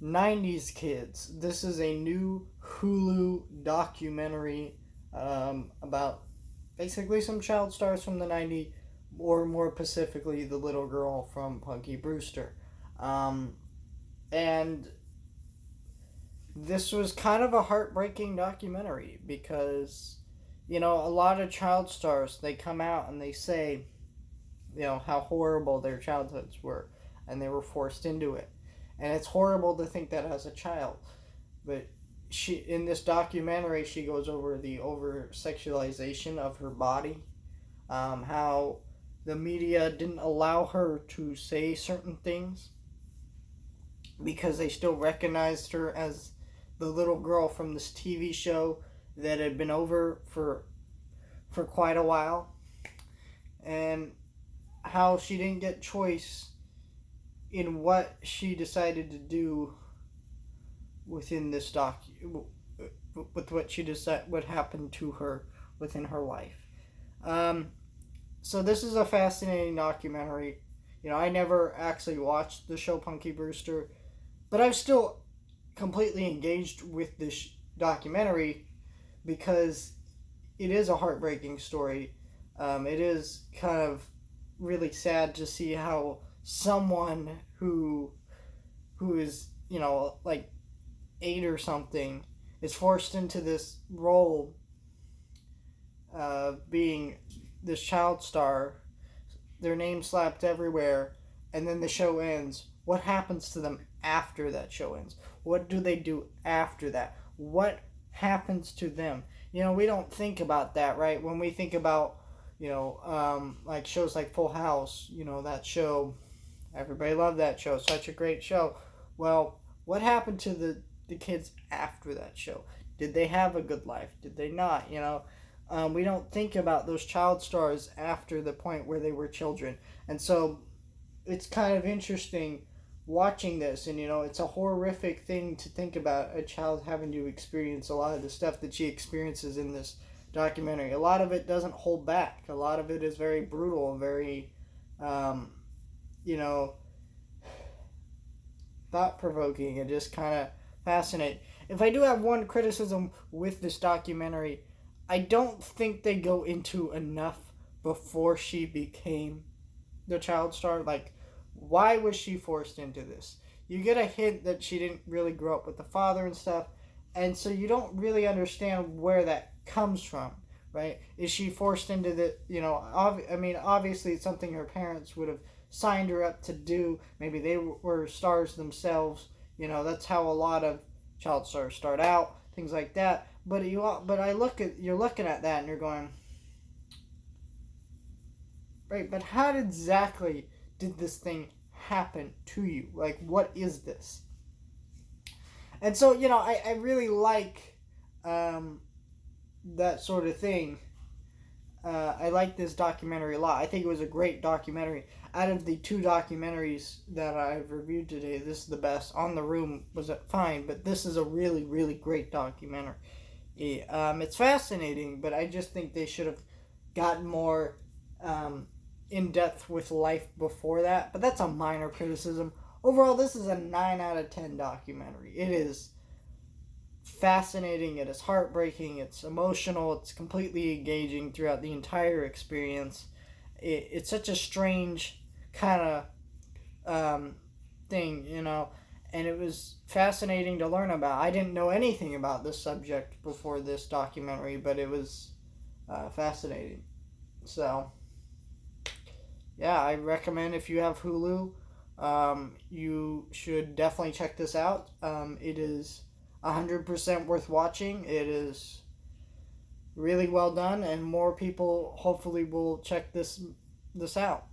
90s Kids. This is a new Hulu documentary about basically some child stars from the 90s, or more specifically, the little girl from Punky Brewster. Um, and this was kind of a heartbreaking documentary because, a lot of child stars, they come out and they say, how horrible their childhoods were and they were forced into it. And it's horrible to think that as a child. But she, in this documentary, she goes over the over sexualization of her body, how the media didn't allow her to say certain things because they still recognized her as the little girl from this TV show that had been over for quite a while, and how she didn't get choice in what she decided to do within this with what she decided what happened to her within her life. Um, so this is a fascinating documentary. I never actually watched the show Punky Brewster, but I'm still completely engaged with this documentary because it is a heartbreaking story. It is kind of really sad to see how someone who is like 8 or something is forced into this role of being this child star, their name slapped everywhere, and then the show ends. What happens to them after that show ends? What do they do after that? What happens to them? We don't think about that, right? When we think about, like shows like Full House, that show, everybody loved that show, such a great show. Well, what happened to the kids after that show? Did they have a good life? Did they not? We don't think about those child stars after the point where they were children. And so it's kind of interesting watching this, and it's a horrific thing to think about a child having to experience a lot of the stuff that she experiences in this documentary. A lot of it doesn't hold back. A lot of it is very brutal and very you know thought provoking and just kind of fascinating. If I do have one criticism with this documentary, I don't think they go into enough before she became the child star. Like, why was she forced into this? You get a hint that she didn't really grow up with the father and stuff, and so you don't really understand where that comes from, right? Is she forced into the, obviously it's something her parents would have signed her up to do. Maybe they were stars themselves. That's how a lot of child stars start out, things like that. But you're looking at that and you're going, right? But how exactly did this thing happen to you? Like, what is this? And so, I really like that sort of thing. I like this documentary a lot. I think it was a great documentary. Out of the 2 documentaries that I've reviewed today, this is the best. On the Room was fine, but this is a really, really great documentary. It's fascinating, but I just think they should have gotten more in depth with life before that. But that's a minor criticism. Overall, this is a 9 out of 10 documentary. It is fascinating, it is heartbreaking, it's emotional, it's completely engaging throughout the entire experience. It's such a strange kind of thing, and it was fascinating to learn about. I didn't know anything about this subject before this documentary, but it was fascinating. So, yeah, I recommend if you have Hulu, you should definitely check this out. It is 100% worth watching. It is really well done, and more people hopefully will check this out.